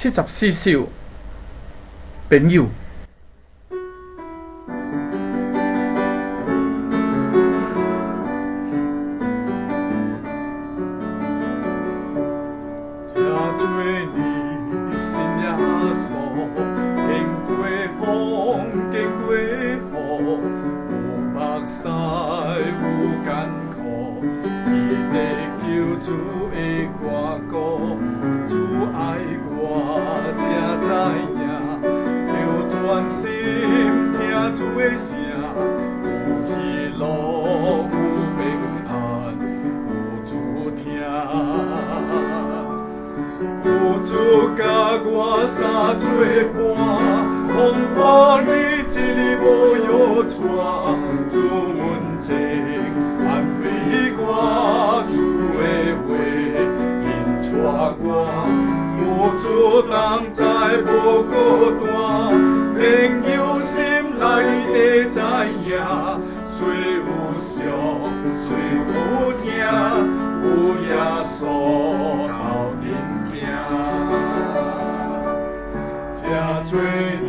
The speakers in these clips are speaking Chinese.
74首朋友。主甲我三做伴，风雨日子无忧喘。主问情安慰我，主的话引带我。有主同在无孤单，朋友心内会知影。虽有伤，虽有痛，有耶稣斗阵行。这多年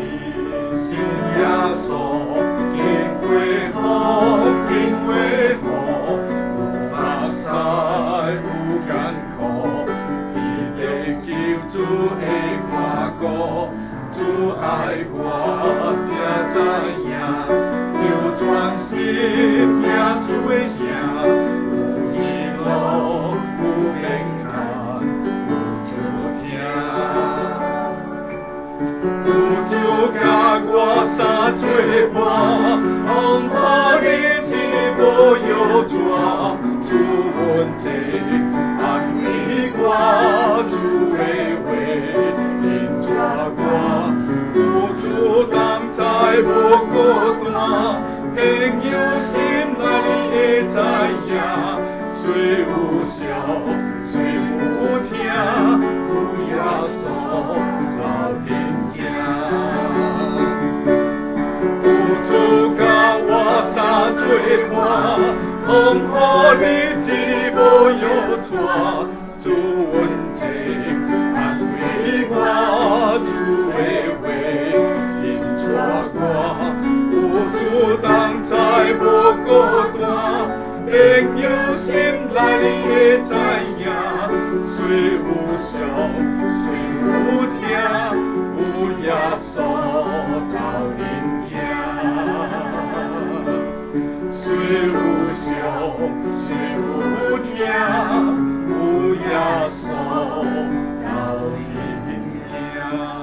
信耶稣，经过风，经过雨，有目屎，有艰苦，伊在救主的看顾，主爱我，才知影。要专心听主的声，有喜乐，有平安，有主听。有主甲我三做伴，风雨日子无忧喘。主问情安慰我，主的话引带我。有主同在无孤单，朋友心内会知影。虽有伤，虽有痛，有耶稣斗阵行。有主甲我三做伴，风雨日子无忧喘。主问情安慰我，主的话引带我。有主同在无孤单，朋友心内会知影。虽有伤，虽有痛，有耶稣斗阵行。虽有伤，虽有痛，有耶稣斗阵行。